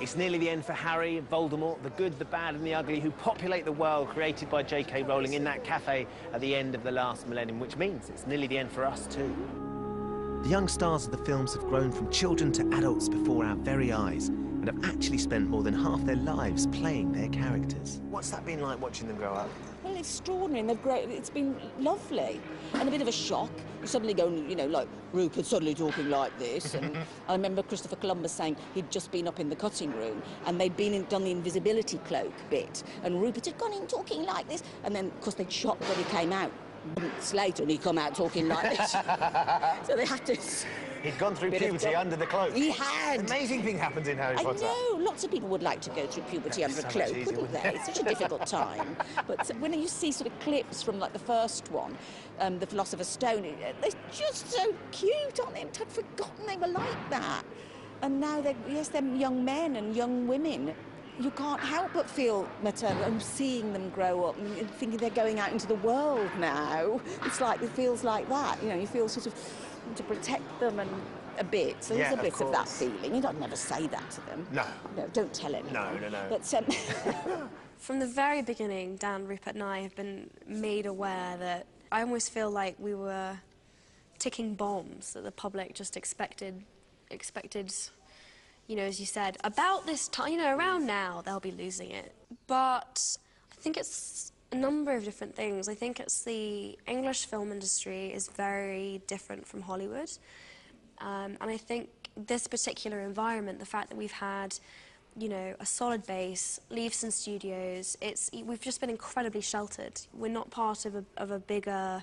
It's nearly the end for Harry, Voldemort, the good, the bad and the ugly who populate the world created by J.K. Rowling in that cafe at the end of the last millennium, which means it's nearly the end for us too. The young stars of the films have grown from children to adults before our very eyes and have actually spent more than half their lives playing their characters. What's that been like watching them grow up? Well, it's extraordinary, and they've grown. It's been lovely, and a bit of a shock. You suddenly go, you know, like Rupert suddenly talking like this, and I remember Christopher Columbus saying he'd just been up in the cutting room, and they'd done the invisibility cloak bit, and Rupert had gone in talking like this, and then, of course, they'd shot when he came out months later, and he'd come out talking like this. So they had to... He'd gone through puberty under the cloak. He had. Amazing thing happens in Harry Potter. I know. Lots of people would like to go through puberty under a cloak, wouldn't they? It's such a difficult time. But when you see sort of clips from, like, the first one, The Philosopher's Stone, they're just so cute, aren't they? I'd forgotten they were like that. And now they're young men and young women. You can't help but feel maternal and seeing them grow up and thinking they're going out into the world now. It's like, it feels like that, you know, you feel sort of to protect them and a bit. So there's a bit of that feeling. You don't never say that to them. No. No, don't tell anyone. No. But from the very beginning, Dan, Rupert and I have been made aware that I almost feel like we were ticking bombs that the public just expected, you know, as you said, about this time, you know, around now, they'll be losing it. But I think it's a number of different things. I think it's the English film industry is very different from Hollywood. And I think this particular environment, the fact that we've had, you know, a solid base, Leavesden Studios, we've just been incredibly sheltered. We're not part of a bigger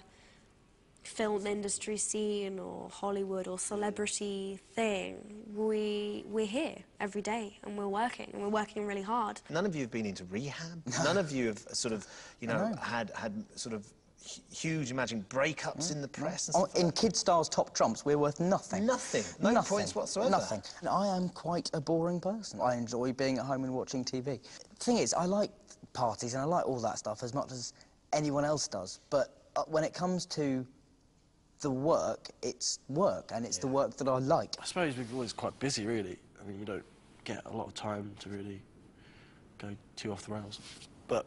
film industry scene or Hollywood or celebrity thing. We're here every day and we're working really hard. None of you have been into rehab. None of you have sort of, you know, had sort of huge, imagined breakups in the press and stuff. In Kid Star's Top Trumps, we're worth nothing. Nothing. No points whatsoever. Nothing. And I am quite a boring person. I enjoy being at home and watching TV. The thing is, I like parties and I like all that stuff as much as anyone else does. But when it comes to the work, it's work, and it's the work that I like. I suppose we're always quite busy, really. I mean, we don't get a lot of time to really go too off the rails. But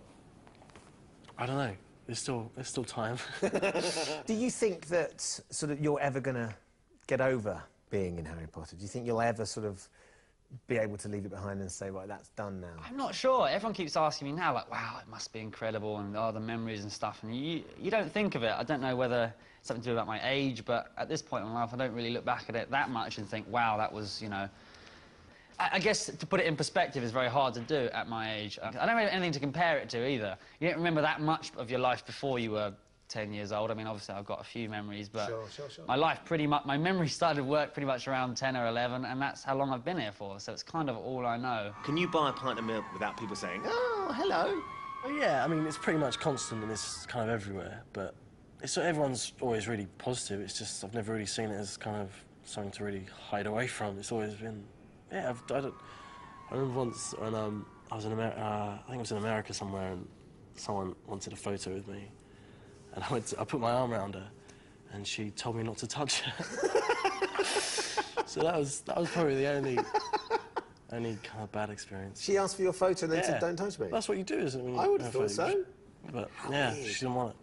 I don't know. There's still time. Do you think that sort of you're ever going to get over being in Harry Potter? Do you think you'll ever sort of be able to leave it behind and say, right, that's done now? I'm not sure. Everyone keeps asking me now, like, wow, it must be incredible, and the memories and stuff, and you don't think of it. I don't know whether it's something to do about my age, but at this point in life, I don't really look back at it that much and think, wow, that was, you know... I guess to put it in perspective is very hard to do at my age. I don't have anything to compare it to either. You don't remember that much of your life before you were 10 years old. I mean, obviously, I've got a few memories, but sure. my life pretty much... My memory started work pretty much around 10 or 11, and that's how long I've been here for, so it's kind of all I know. Can you buy a pint of milk without people saying, oh, hello? Well, yeah, I mean, it's pretty much constant and it's kind of everywhere, but everyone's always really positive. It's just I've never really seen it as kind of something to really hide away from. It's always been... Yeah, I remember once when I was in America, I think I was in America somewhere, and someone wanted a photo with me, and I put my arm around her, and she told me not to touch her. So that was probably the only kind of bad experience. She asked for your photo and then said, don't touch me? That's what you do, isn't it? I would have thought so. But yeah, she didn't want it.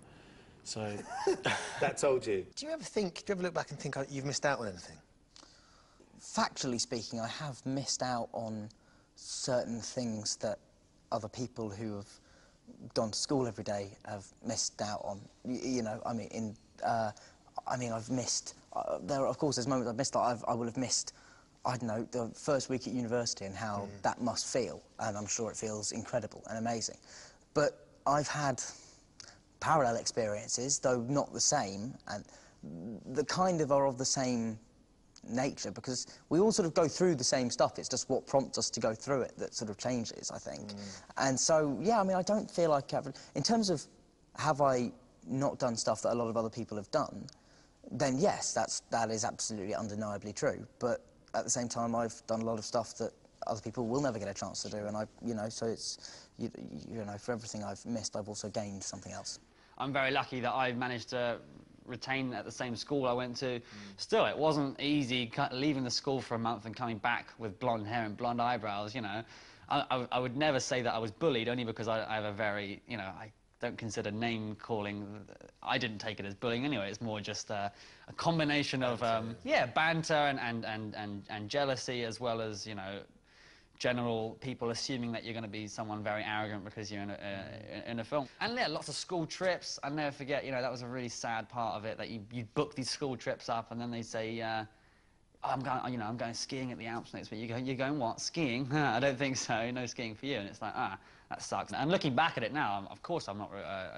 So... That told you. Do you ever look back and think you've missed out on anything? Factually speaking, I have missed out on certain things that other people who have gone to school every day have missed out on. You know, I mean, I've missed... of course, there's moments I've missed. Like I will have missed, I don't know, the first week at university and how that must feel, and I'm sure it feels incredible and amazing. But I've had parallel experiences, though not the same, and the kind of are of the same nature, because we all sort of go through the same stuff. It's just what prompts us to go through it that sort of changes, I think. And so, yeah, I mean, I don't feel like... In terms of have I not done stuff that a lot of other people have done, then yes, that is absolutely undeniably true. But at the same time, I've done a lot of stuff that other people will never get a chance to do, and you know, so it's, you know, for everything I've missed, I've also gained something else. I'm very lucky that I've managed to retain at the same school I went to. Still, it wasn't easy leaving the school for a month and coming back with blonde hair and blonde eyebrows, you know. I would never say that I was bullied, only because I have a very, you know, I don't consider name-calling. I didn't take it as bullying anyway. It's more just a combination of, yeah, banter and jealousy, as well as, you know, general people assuming that you're going to be someone very arrogant because you're in a film. And yeah, lots of school trips. I'll never forget, you know, that was a really sad part of it, that you'd book these school trips up and then they say, oh, I'm going skiing at the Alps next week. You're going what? Skiing? I don't think so. No skiing for you. And it's like, that sucks. And looking back at it now, of course, I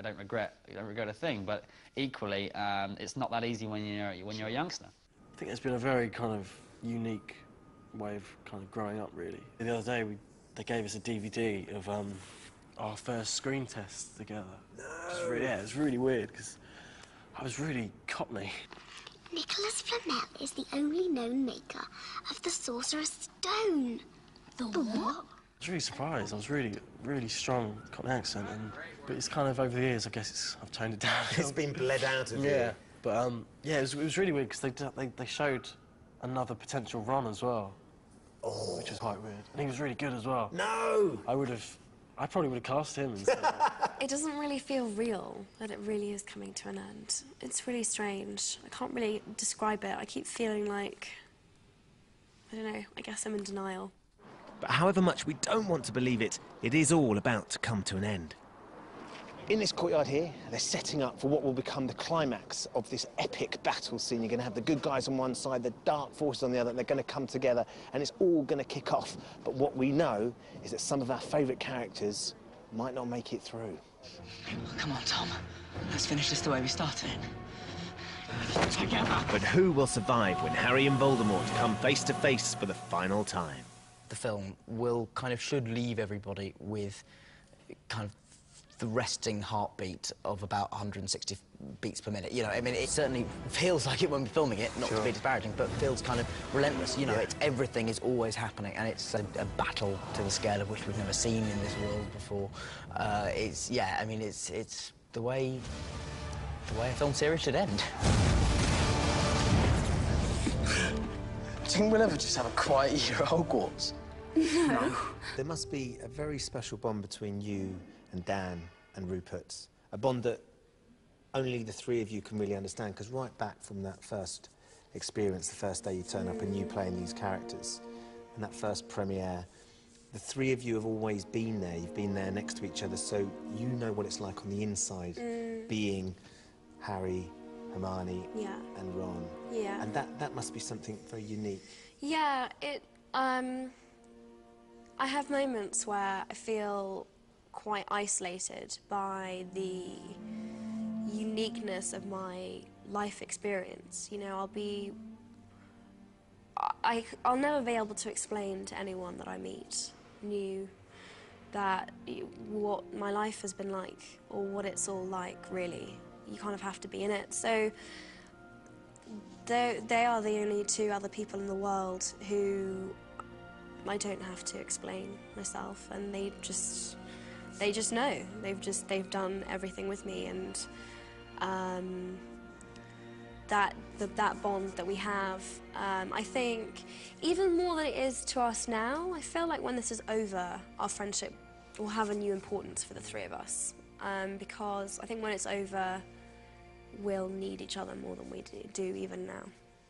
don't regret a thing. But equally, it's not that easy when you're a youngster. I think it's been a very kind of unique way of kind of growing up, really. The other day, they gave us a DVD of our first screen test together. No. Yeah, it was really weird because I was really Cockney. Nicholas Flamel is the only known maker of the Sorcerer's Stone. The what? I was really surprised. I was really strong Cockney accent, but it's kind of over the years, I guess I've toned it down. It's been bled out of you. Yeah, but yeah, it was really weird because they showed another potential Ron as well, which was quite weird, and he was really good as well. No. I probably would have cast him instead. It doesn't really feel real, that it really is coming to an end. It's really strange. I can't really describe it. I keep feeling like, I don't know, I guess I'm in denial. But however much we don't want to believe it, it is all about to come to an end. In this courtyard here, they're setting up for what will become the climax of this epic battle scene. You're going to have the good guys on one side, the dark forces on the other. They're going to come together, and it's all going to kick off. But what we know is that some of our favourite characters might not make it through. Come on, Tom. Let's finish this the way we started. Together. But who will survive when Harry and Voldemort come face to face for the final time? The film should leave everybody with kind of the resting heartbeat of about 160 beats per minute. You know, I mean, it certainly feels like it when we're filming it, not to be disparaging, but feels kind of relentless. You know, everything is always happening, and it's a battle to the scale of which we've never seen in this world before. I mean, it's the way a film series should end. Do you think we'll ever just have a quiet year at Hogwarts? No. There must be a very special bond between you and Dan and Rupert, a bond that only the three of you can really understand, because right back from that first experience, the first day you turn up and you playing these characters, and that first premiere, the three of you have always been there. You've been there next to each other, so you know what it's like on the inside, being Harry, Hermione and Ron. Yeah. And that must be something very unique. Yeah, I have moments where I feel quite isolated by the uniqueness of my life experience. You know, I'll never be able to explain to anyone that I meet new that what my life has been like, or what it's all like, really. You kind of have to be in it. So they are the only two other people in the world who I don't have to explain myself, and they just know. They've done everything with me, and that bond that we have, I think, even more than it is to us now, I feel like when this is over, our friendship will have a new importance for the three of us, because I think when it's over, we'll need each other more than we do even now,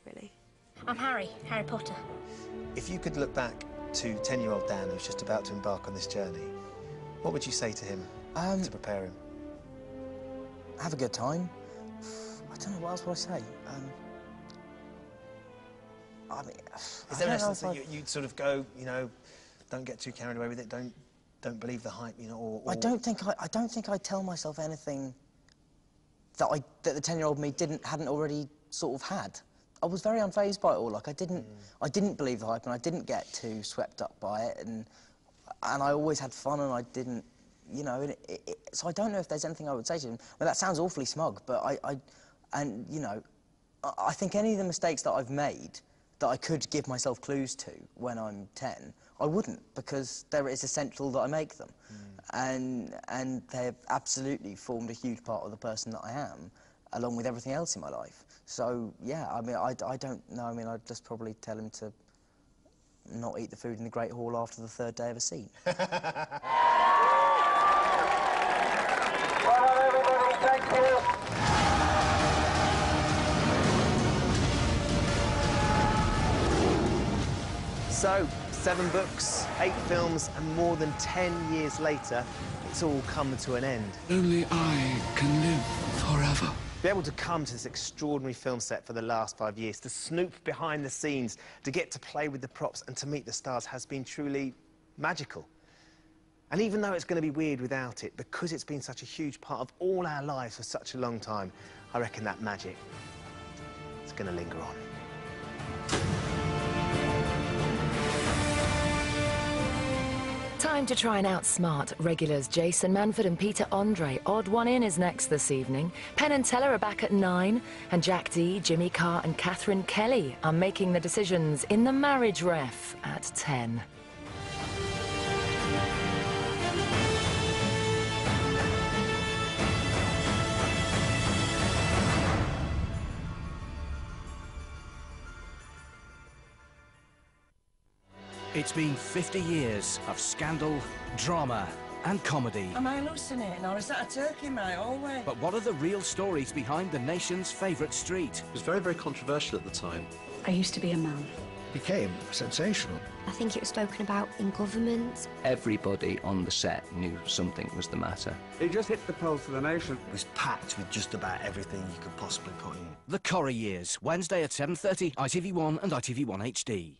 really. I'm Harry Potter. If you could look back to 10-year-old Dan, who's just about to embark on this journey, what would you say to him to prepare him? Have a good time. I don't know, what else would I say? I mean, is there an essence that you'd sort of go, you know, don't get too carried away with it, don't believe the hype, you know, or... I don't think I tell myself anything that the 10-year-old me hadn't already sort of had. I was very unfazed by it all. Like, I didn't believe the hype, and I didn't get too swept up by it, and I always had fun, and I didn't, you know. So I don't know if there's anything I would say to him. Well, that sounds awfully smug, but you know, I think any of the mistakes that I've made that I could give myself clues to when I'm 10, I wouldn't, because it's essential that I make them. And they've absolutely formed a huge part of the person that I am. along with everything else in my life. So, yeah, I mean, I don't know. I mean, I'd just probably tell him to not eat the food in the Great Hall after the 3rd day of a scene. Well done, everybody. Thank you. So, 7 books, 8 films, and more than 10 years later, it's all come to an end. Only I can live forever. To be able to come to this extraordinary film set for the last 5 years, to snoop behind the scenes, to get to play with the props and to meet the stars has been truly magical. And even though it's going to be weird without it, because it's been such a huge part of all our lives for such a long time, I reckon that magic is going to linger on. Time to try and outsmart regulars Jason Manford and Peter Andre. Odd One In is next this evening. Penn and Teller are back at 9, and Jack Dee, Jimmy Carr and Catherine Kelly are making the decisions in The Marriage Ref at 10. It's been 50 years of scandal, drama and comedy. Am I hallucinating, or is that a turkey, mate, always? But what are the real stories behind the nation's favourite street? It was very, very controversial at the time. I used to be a man. Became sensational. I think it was spoken about in government. Everybody on the set knew something was the matter. It just hit the pulse of the nation. It was packed with just about everything you could possibly put in. The Corrie Years, Wednesday at 7:30, ITV1 and ITV1 HD.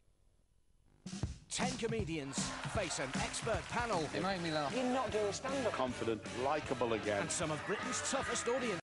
10 comedians face an expert panel. It made me laugh. You're not doing stand-up. Confident, likeable again. And some of Britain's toughest audience.